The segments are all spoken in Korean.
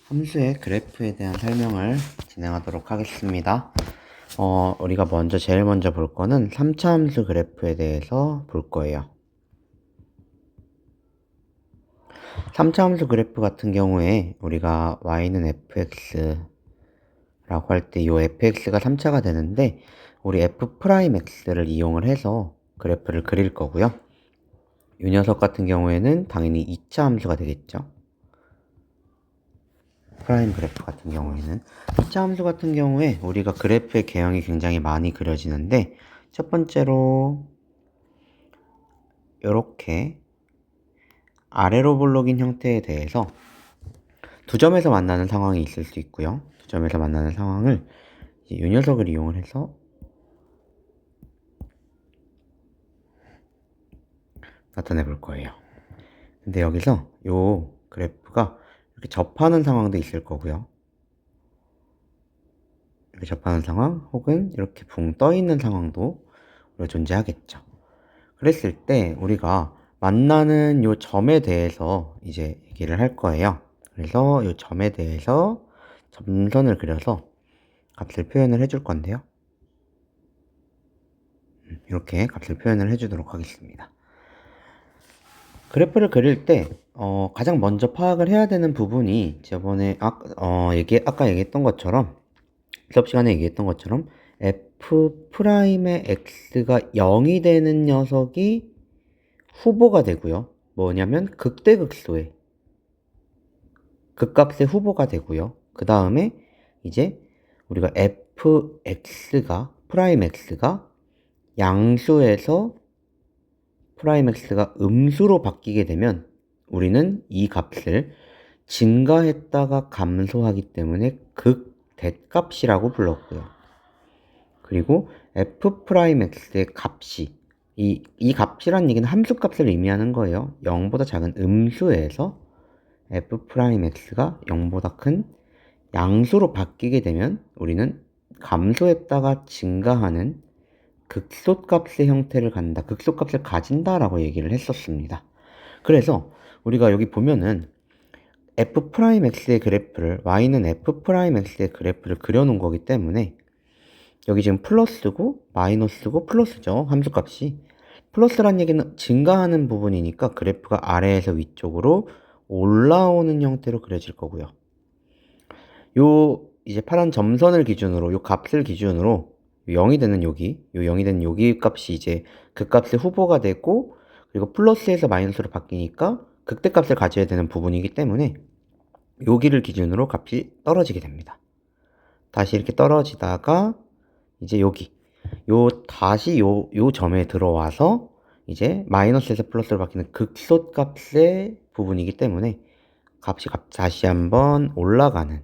함수의 그래프에 대한 설명을 진행하도록 하겠습니다. 우리가 제일 먼저 볼 거는 3차 함수 그래프에 대해서 볼 거예요. 3차 함수 그래프 같은 경우에 우리가 y는 fx라고 할 때 이 fx가 3차가 되는데 우리 f'x를 이용을 해서 그래프를 그릴 거고요. 이 녀석 같은 경우에는 당연히 2차 함수가 되겠죠. 프라임 그래프 같은 경우에는 2차 함수 같은 경우에 우리가 그래프의 개형이 굉장히 많이 그려지는데 첫 번째로 이렇게 아래로 블록인 형태에 대해서 두 점에서 만나는 상황이 있을 수 있고요. 두 점에서 만나는 상황을 이 녀석을 이용을 해서 나타내 볼 거예요. 근데 여기서 이 그래프가 이렇게 접하는 상황도 있을 거고요. 이렇게 접하는 상황 혹은 이렇게 붕 떠 있는 상황도 존재하겠죠. 그랬을 때 우리가 만나는 요 점에 대해서 이제 얘기를 할 거예요. 그래서 요 점에 대해서 점선을 그려서 값을 표현을 해줄 건데요. 이렇게 값을 표현을 해주도록 하겠습니다. 그래프를 그릴 때 가장 먼저 파악을 해야 되는 부분이 저번에 아까 얘기했던 것처럼 수업 시간에 얘기했던 것처럼 f'의 x가 0이 되는 녀석이 후보가 되고요. 뭐냐면 극대극소의 극값의 후보가 되고요. 그 다음에 이제 우리가 fx가 프라임 x가 양수에서 프라임 x가 음수로 바뀌게 되면 우리는 이 값을 증가했다가 감소하기 때문에 극대값이라고 불렀고요. 그리고 f 프라임 x의 값이 이 값이란 얘기는 함수값을 의미하는 거예요. 0보다 작은 음수에서 f 프라임 x가 0보다 큰 양수로 바뀌게 되면 우리는 감소했다가 증가하는 극소값의 형태를 갖는다. 극소값을 가진다라고 얘기를 했었습니다. 그래서 우리가 여기 보면은 f 프라임 x의 그래프를 y는 f 프라임 x의 그래프를 그려놓은 거기 때문에 여기 지금 플러스고 마이너스고 플러스죠. 함수값이. 플러스란 얘기는 증가하는 부분이니까 그래프가 아래에서 위쪽으로 올라오는 형태로 그려질 거고요. 요 이제 파란 점선을 기준으로 요 값을 기준으로 0이 되는 여기 요 0이 되는 여기 값이 이제 그 값의 후보가 되고 그리고 플러스에서 마이너스로 바뀌니까 극대값을 가져야 되는 부분이기 때문에 여기를 기준으로 값이 떨어지게 됩니다. 다시 이렇게 떨어지다가 이제 여기 다시 요 점에 들어와서 이제 마이너스에서 플러스로 바뀌는 극소값의 부분이기 때문에 값이 다시 한번 올라가는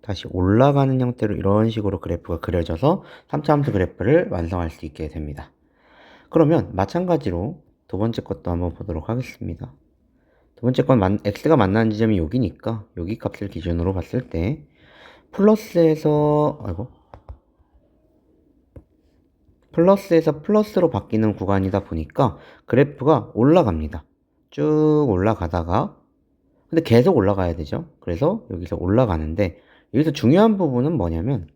다시 올라가는 형태로 이런 식으로 그래프가 그려져서 3차 함수 그래프를 완성할 수 있게 됩니다. 그러면 마찬가지로 두 번째 것도 한번 보도록 하겠습니다. 두 번째 건 x가 만나는 지점이 여기니까 여기 값을 기준으로 봤을 때 플러스에서 플러스로 바뀌는 구간이다 보니까 그래프가 올라갑니다. 쭉 올라가다가 근데 계속 올라가야 되죠. 그래서 여기서 올라가는데 여기서 중요한 부분은 뭐냐면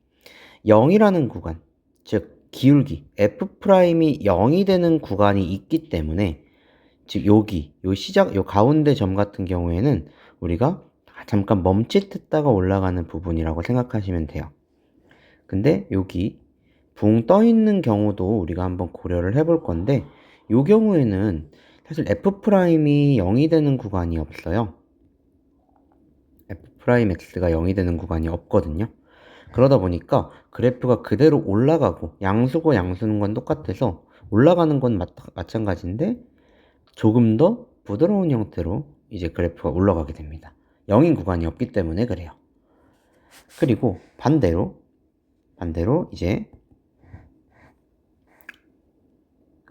0이라는 구간, 즉 기울기 f'이 0이 되는 구간이 있기 때문에 즉 여기 요 가운데 점 같은 경우에는 우리가 잠깐 멈칫했다가 올라가는 부분이라고 생각하시면 돼요. 근데 여기 붕 떠 있는 경우도 우리가 한번 고려를 해볼 건데 요 경우에는 사실 f'이 0이 되는 구간이 없어요. f'x가 0이 되는 구간이 없거든요. 그러다 보니까 그래프가 그대로 올라가고 양수고 양수는 건 똑같아서 올라가는 건 마찬가지인데 조금 더 부드러운 형태로 이제 그래프가 올라가게 됩니다. 0인 구간이 없기 때문에 그래요. 그리고 반대로 이제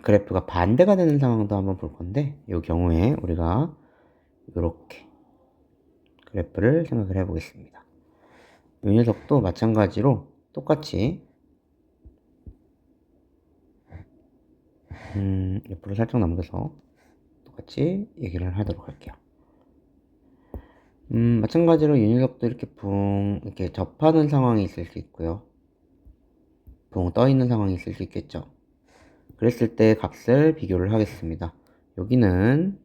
그래프가 반대가 되는 상황도 한번 볼 건데 이 경우에 우리가 이렇게 그래프를 생각을 해 보겠습니다. 이 녀석도 마찬가지로 똑같이 옆으로 살짝 넘겨서 똑같이 얘기를 하도록 할게요. 마찬가지로 이 녀석도 이렇게 이렇게 접하는 상황이 있을 수 있고요. 붕 떠 있는 상황이 있을 수 있겠죠. 그랬을 때 값을 비교를 하겠습니다. 여기는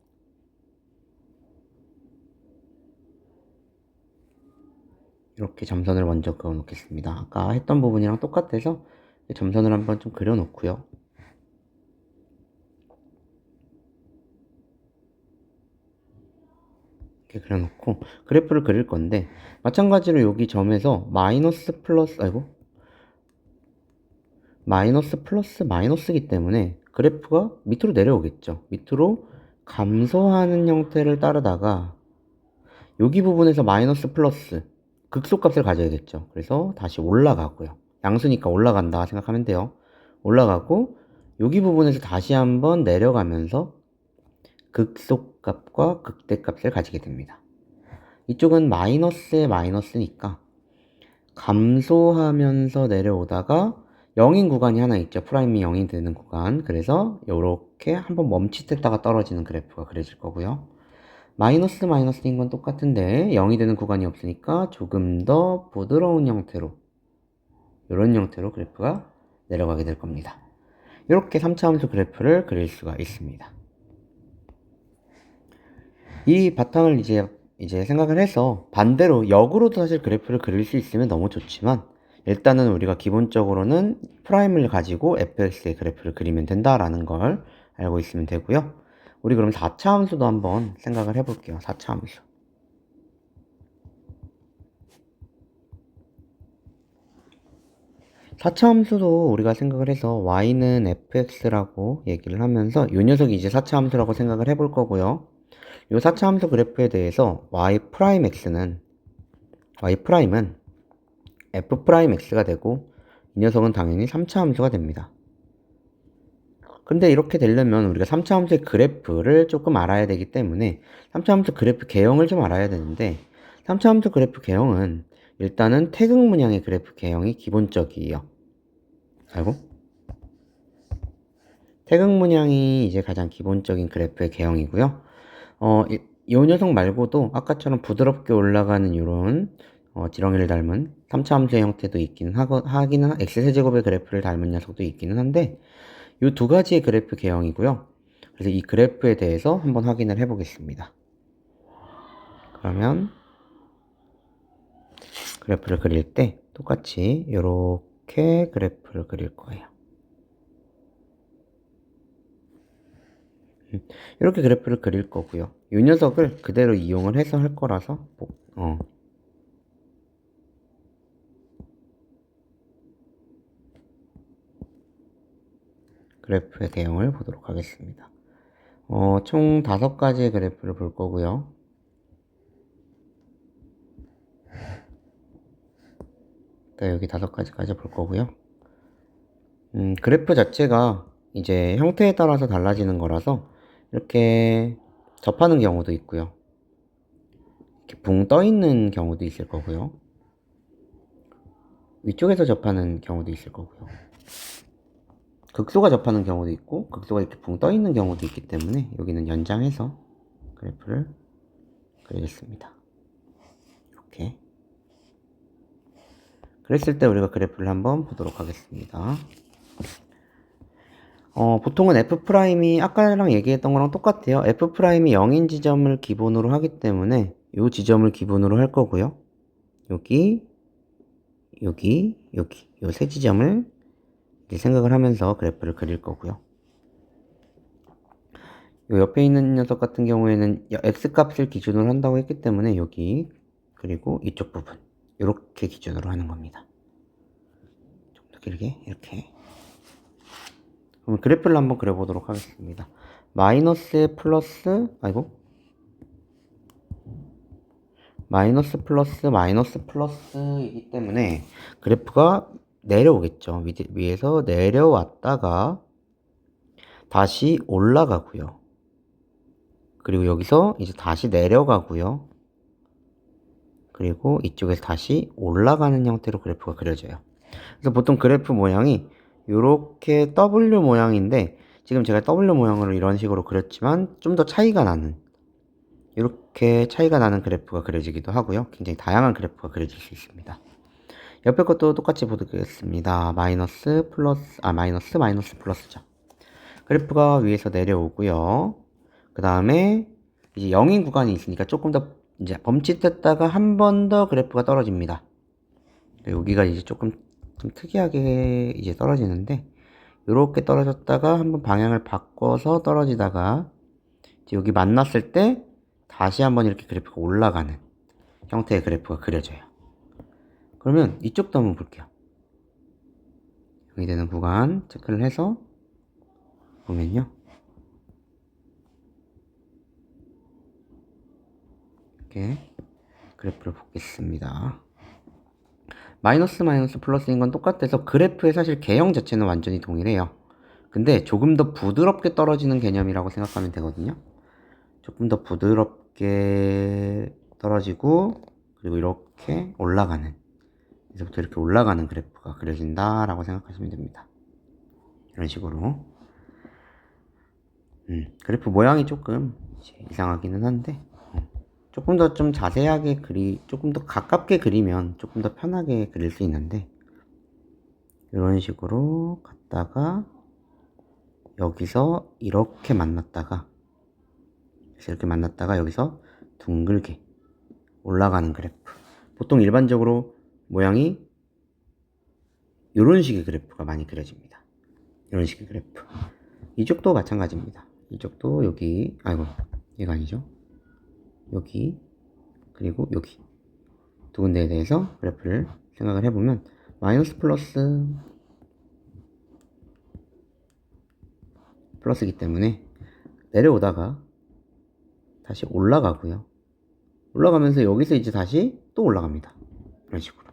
이렇게 점선을 먼저 그어 놓겠습니다. 아까 했던 부분이랑 똑같아서 점선을 한번 좀 그려 놓고요. 이렇게 그려 놓고 그래프를 그릴 건데, 마찬가지로 여기 점에서 마이너스 플러스, 마이너스 플러스 마이너스이기 때문에 그래프가 밑으로 내려오겠죠. 밑으로 감소하는 형태를 따르다가 여기 부분에서 마이너스 플러스 극소값을 가져야겠죠. 그래서 다시 올라가고요. 양수니까 올라간다 생각하면 돼요. 올라가고 여기 부분에서 다시 한번 내려가면서 극소값과 극대값을 가지게 됩니다. 이쪽은 마이너스의 마이너스니까 감소하면서 내려오다가 0인 구간이 하나 있죠. 프라임이 0이 되는 구간. 그래서 이렇게 한번 멈칫했다가 떨어지는 그래프가 그려질 거고요. 마이너스 마이너스인 건 똑같은데 0이 되는 구간이 없으니까 조금 더 부드러운 형태로, 이런 형태로 그래프가 내려가게 될 겁니다. 이렇게 3차 함수 그래프를 그릴 수가 있습니다. 이 바탕을 이제 생각을 해서 반대로 역으로도 사실 그래프를 그릴 수 있으면 너무 좋지만, 일단은 우리가 기본적으로는 프라임을 가지고 fx의 그래프를 그리면 된다라는 걸 알고 있으면 되고요. 우리 그럼 4차 함수도 한번 생각을 해볼게요. 4차 함수. 4차 함수도 우리가 생각을 해서 y는 fx라고 얘기를 하면서 이 녀석이 이제 4차 함수라고 생각을 해볼 거고요. 이 4차 함수 그래프에 대해서 y'x는 f'x가 되고, 이 녀석은 당연히 3차 함수가 됩니다. 근데 이렇게 되려면 우리가 3차 함수의 그래프를 조금 알아야 되기 때문에 3차 함수 그래프 개형을 좀 알아야 되는데, 3차 함수 그래프 개형은 일단은 태극 문양의 그래프 개형이 기본적이에요. 알고? 태극 문양이 이제 가장 기본적인 그래프의 개형이고요. 이 녀석 말고도 아까처럼 부드럽게 올라가는 이런 지렁이를 닮은 3차 함수의 형태도 있기는 하기는, x세제곱의 그래프를 닮은 녀석도 있기는 한데, 이 두 가지의 그래프 개형이고요. 그래서 이 그래프에 대해서 한번 확인을 해 보겠습니다. 그러면 그래프를 그릴 때 똑같이 이렇게 그래프를 그릴 거예요. 이렇게 그래프를 그릴 거고요. 이 녀석을 그대로 이용을 해서 할 거라서 그래프의 대형을 보도록 하겠습니다. 총 5가지의 그래프를 볼 거고요. 여기 5가지까지 볼 거고요. 그래프 자체가 이제 형태에 따라서 달라지는 거라서 이렇게 접하는 경우도 있고요. 이렇게 붕 떠 있는 경우도 있을 거고요. 위쪽에서 접하는 경우도 있을 거고요. 극소가 접하는 경우도 있고, 극소가 이렇게 붕 떠 있는 경우도 있기 때문에 여기는 연장해서 그래프를 그리겠습니다. 이렇게. 그랬을 때 우리가 그래프를 한번 보도록 하겠습니다. 보통은 F'이 아까랑 얘기했던 거랑 똑같아요. F'이 0인 지점을 기본으로 하기 때문에 이 지점을 기본으로 할 거고요. 여기 이 세 지점을 이제 생각을 하면서 그래프를 그릴 거고요. 요 옆에 있는 녀석 같은 경우에는 x값을 기준으로 한다고 했기 때문에 여기, 그리고 이쪽 부분 이렇게 기준으로 하는 겁니다. 좀 더 길게 이렇게. 그럼 그래프를 한번 그려보도록 하겠습니다. 마이너스 플러스 마이너스 플러스이기 때문에 그래프가 내려오겠죠. 위에서 내려왔다가 다시 올라가고요. 그리고 여기서 이제 다시 내려가고요. 그리고 이쪽에서 다시 올라가는 형태로 그래프가 그려져요. 그래서 보통 그래프 모양이 이렇게 W 모양인데, 지금 제가 W 모양으로 이런 식으로 그렸지만 좀 더 차이가 나는 이렇게 차이가 나는 그래프가 그려지기도 하고요. 굉장히 다양한 그래프가 그려질 수 있습니다. 옆에 것도 똑같이 보겠습니다. 마이너스, 플러스, 마이너스, 플러스죠. 그래프가 위에서 내려오고요. 그 다음에 이제 0인 구간이 있으니까 조금 더 이제 멈칫했다가 한 번 더 그래프가 떨어집니다. 여기가 이제 조금 좀 특이하게 이제 떨어지는데, 이렇게 떨어졌다가 한번 방향을 바꿔서 떨어지다가 이제 여기 만났을 때 다시 한번 이렇게 그래프가 올라가는 형태의 그래프가 그려져요. 그러면 이쪽도 한번 볼게요. 여기 되는 구간 체크를 해서 보면요. 이렇게 그래프를 보겠습니다. 마이너스 플러스인 건 똑같아서 그래프의 사실 개형 자체는 완전히 동일해요. 근데 조금 더 부드럽게 떨어지는 개념이라고 생각하면 되거든요. 조금 더 부드럽게 떨어지고 그리고 이렇게 올라가는, 여기서부터 이렇게 올라가는 그래프가 그려진다 라고 생각하시면 됩니다. 이런 식으로 그래프 모양이 조금 이상하기는 한데 조금 더 좀 자세하게 조금 더 가깝게 그리면 조금 더 편하게 그릴 수 있는데, 이런 식으로 갔다가 여기서 이렇게 만났다가 여기서 둥글게 올라가는 그래프. 보통 일반적으로 모양이 이런 식의 그래프가 많이 그려집니다. 이런 식의 그래프. 이쪽도 마찬가지입니다. 이쪽도 여기, 얘가 아니죠. 여기, 그리고 여기 두 군데에 대해서 그래프를 생각을 해보면 마이너스 플러스이기 때문에 내려오다가 다시 올라가고요. 올라가면서 여기서 이제 다시 또 올라갑니다. 이런 식으로.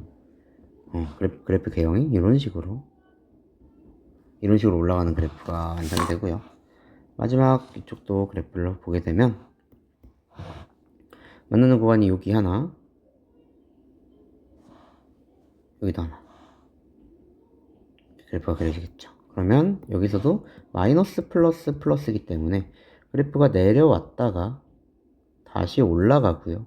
그래프 개형이 이런 식으로 올라가는 그래프가 완성이 되고요. 마지막 이쪽도 그래프를 보게 되면 만나는 구간이 여기 하나, 여기도 하나, 그래프가 그려지겠죠. 그러면 여기서도 마이너스 플러스이기 때문에 그래프가 내려왔다가 다시 올라가고요.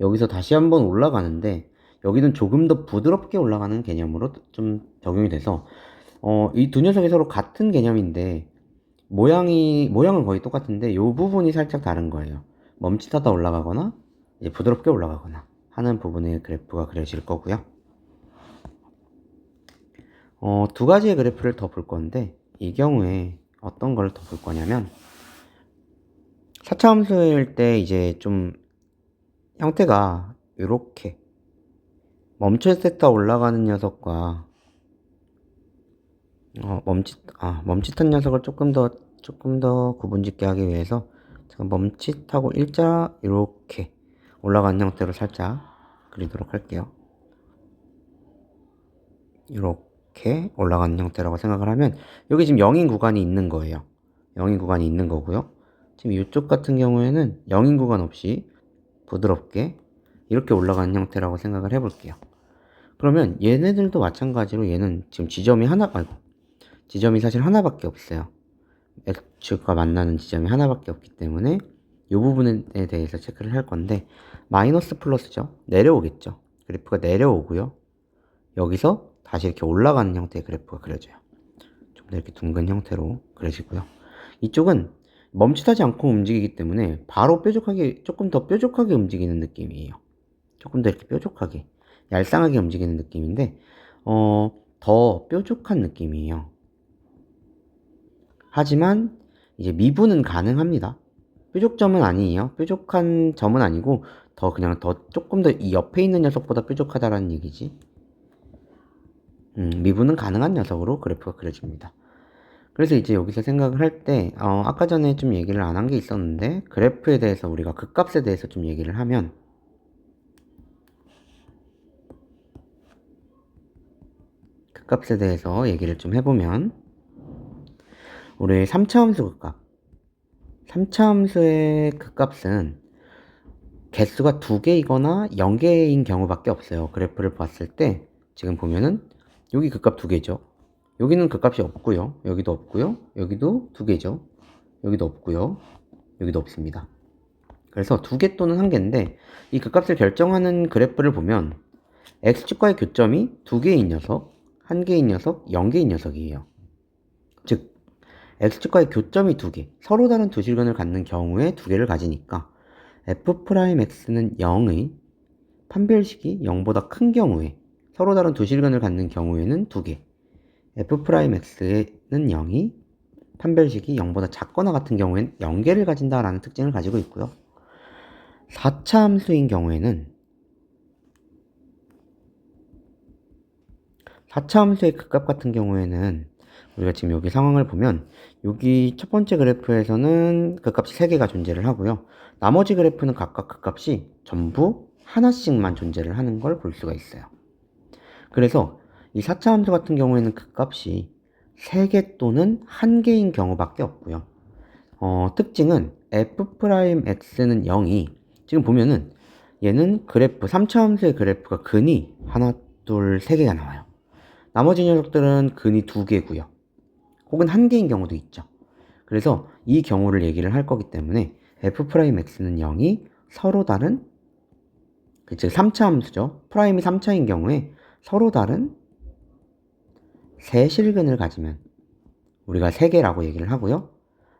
여기서 다시 한번 올라가는데 여기는 조금 더 부드럽게 올라가는 개념으로 좀 적용이 돼서 이 두 녀석이 서로 같은 개념인데 모양은 거의 똑같은데 이 부분이 살짝 다른 거예요. 멈칫하다 올라가거나 이제 부드럽게 올라가거나 하는 부분의 그래프가 그려질 거고요. 두 가지의 그래프를 더 볼 건데, 이 경우에 어떤 걸 더 볼 거냐면 4차 함수일 때 이제 좀 형태가 이렇게 멈칫했다 올라가는 녀석과 멈칫한 녀석을 조금 더 구분짓게 하기 위해서 제가 멈칫하고 일자 이렇게 올라가는 형태로 살짝 그리도록 할게요. 이렇게 올라가는 형태라고 생각을 하면 여기 지금 0인 구간이 있는 거예요. 0인 구간이 있는 거고요. 지금 이쪽 같은 경우에는 0인 구간 없이 부드럽게 이렇게 올라가는 형태라고 생각을 해볼게요. 그러면 얘네들도 마찬가지로 얘는 지금 지점이 사실 하나밖에 없어요. x가 만나는 지점이 하나밖에 없기 때문에 이 부분에 대해서 체크를 할 건데, 마이너스 플러스죠. 내려오겠죠. 그래프가 내려오고요. 여기서 다시 이렇게 올라가는 형태의 그래프가 그려져요. 좀 더 이렇게 둥근 형태로 그려지고요. 이쪽은 멈칫하지 않고 움직이기 때문에 바로 조금 더 뾰족하게 움직이는 느낌이에요. 조금 더 이렇게 뾰족하게, 얄쌍하게 움직이는 느낌인데, 더 뾰족한 느낌이에요. 하지만 이제 미분은 가능합니다. 뾰족점은 아니에요. 뾰족한 점은 아니고 조금 더 이 옆에 있는 녀석보다 뾰족하다라는 얘기지. 미분은 가능한 녀석으로 그래프가 그려집니다. 그래서 이제 여기서 생각을 할 때 아까 전에 좀 얘기를 안 한 게 있었는데, 그래프에 대해서 우리가 극값에 대해서 좀 얘기를 하면, 극값에 대해서 얘기를 좀 해보면, 우리 3차 함수 극값, 3차 함수의 극값은 개수가 2개이거나 0개인 경우밖에 없어요. 그래프를 봤을 때 지금 보면은 여기 극값 2개죠. 여기는 극값이 없고요. 여기도 없고요. 여기도 2개죠. 여기도 없고요. 여기도 없습니다. 그래서 2개 또는 1개인데 이 극값을 결정하는 그래프를 보면 x축과의 교점이 2개인 녀석, 1개인 녀석, 0개인 녀석이에요. 즉 x축과의 교점이 2개, 서로 다른 두 실근을 갖는 경우에 2개를 가지니까 f'x는 0의 판별식이 0보다 큰 경우에, 서로 다른 두 실근을 갖는 경우에는 2개, f'x는 0이 판별식이 0보다 작거나 같은 경우에는 0개를 가진다라는 특징을 가지고 있고요. 4차 함수인 경우에는 4차 함수의 극값 같은 경우에는 우리가 지금 여기 상황을 보면 여기 첫 번째 그래프에서는 극값이 3개가 존재를 하고요. 나머지 그래프는 각각 극값이 전부 하나씩만 존재를 하는 걸 볼 수가 있어요. 그래서 이 4차 함수 같은 경우에는 극값이 3개 또는 1개인 경우밖에 없고요. 특징은 f'x는 0이 지금 보면은 얘는 그래프 3차 함수의 그래프가 근이 하나, 둘, 3개가 나와요. 나머지 녀석들은 근이 2개고요. 혹은 1개인 경우도 있죠. 그래서 이 경우를 얘기를 할 거기 때문에 f'x는 0이 서로 다른, 즉 3차 함수죠. 프라임이 3차인 경우에 서로 다른 세 실근을 가지면 우리가 3개라고 얘기를 하고요.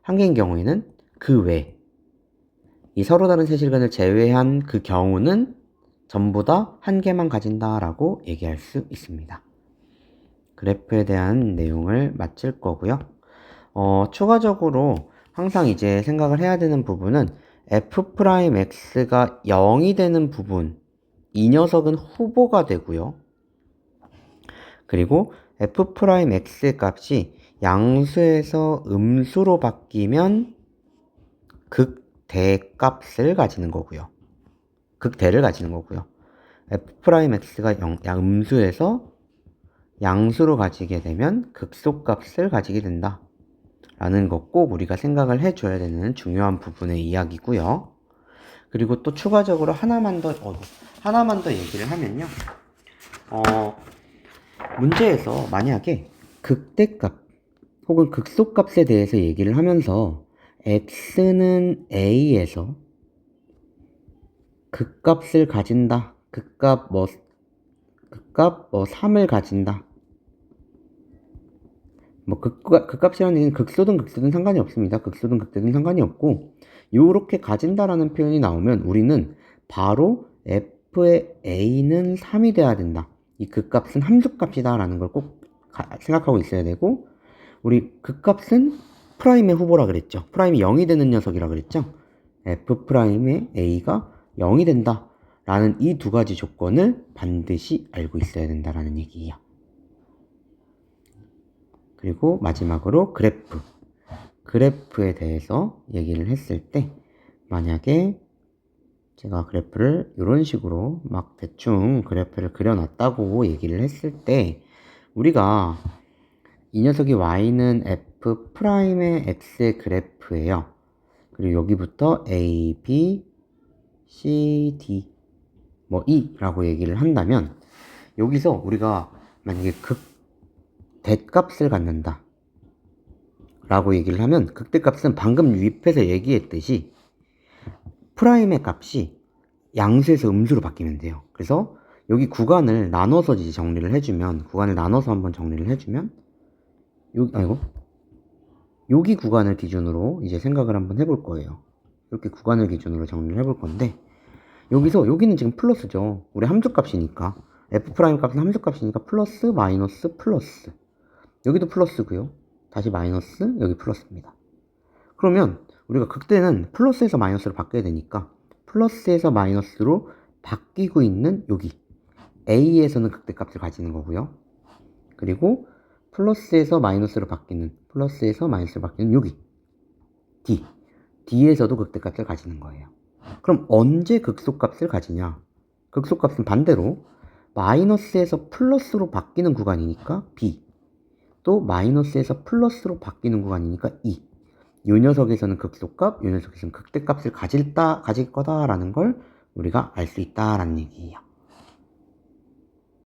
1개인 경우에는 그 외, 이 서로 다른 세 실근을 제외한 그 경우는 전부 다 1개만 가진다라고 얘기할 수 있습니다. 그래프에 대한 내용을 마칠 거고요. 추가적으로 항상 이제 생각을 해야 되는 부분은 f'x가 0이 되는 부분, 이 녀석은 후보가 되고요. 그리고 f'x의 값이 양수에서 음수로 바뀌면 극대값을 가지는 거고요. 극대를 가지는 거고요. f'x가 음수에서 양수로 가지게 되면 극소값을 가지게 된다 라는 거 꼭 우리가 생각을 해줘야 되는 중요한 부분의 이야기고요. 그리고 또 추가적으로 하나만 더 얘기를 하면요. 문제에서 만약에 극대값 혹은 극소값에 대해서 얘기를 하면서 x는 a에서 극값을 가진다, 극값 3을 가진다. 극값이라는 얘기는 극소든 상관이 없습니다. 극소든 극대든 상관이 없고, 요렇게 가진다라는 표현이 나오면 우리는 바로 f의 a는 3이 돼야 된다. 이 극값은 함수값이다 라는 걸 꼭 생각하고 있어야 되고, 우리 극값은 프라임의 후보라 그랬죠. 프라임이 0이 되는 녀석이라 그랬죠. f'의 a가 0이 된다 라는 이 두 가지 조건을 반드시 알고 있어야 된다라는 얘기예요. 그리고 마지막으로 그래프에 대해서 얘기를 했을 때, 만약에 제가 그래프를 이런 식으로 막 대충 그래프를 그려놨다고 얘기를 했을 때, 우리가 이 녀석이 y는 f'의 x의 그래프예요. 그리고 여기부터 a, b, c, d E라고 얘기를 한다면, 여기서 우리가 만약에 극대값을 갖는다 라고 얘기를 하면, 극대값은 방금 유입해서 얘기했듯이 프라임의 값이 양수에서 음수로 바뀌면 돼요. 그래서 여기 구간을 나눠서 이제 정리를 해주면, 한번 정리를 해주면, 여기 구간을 기준으로 이제 생각을 한번 해볼 거예요. 이렇게 구간을 기준으로 정리를 해볼 건데, 여기는 지금 플러스죠. 우리 함수값이니까. f' 값은 함수값이니까 플러스, 마이너스, 플러스. 여기도 플러스고요. 다시 마이너스, 여기 플러스입니다. 그러면 우리가 극대는 플러스에서 마이너스로 바뀌어야 되니까 플러스에서 마이너스로 바뀌고 있는 여기 a에서는 극대값을 가지는 거고요. 그리고 플러스에서 마이너스로 바뀌는 여기 d에서도 극대값을 가지는 거예요. 그럼 언제 극소값을 가지냐? 극소값은 반대로 마이너스에서 플러스로 바뀌는 구간이니까 b, 또 마이너스에서 플러스로 바뀌는 구간이니까 e. 이 녀석에서는 극소값, 이 녀석에서는 극대값을 가질 거다라는 걸 우리가 알 수 있다라는 얘기예요.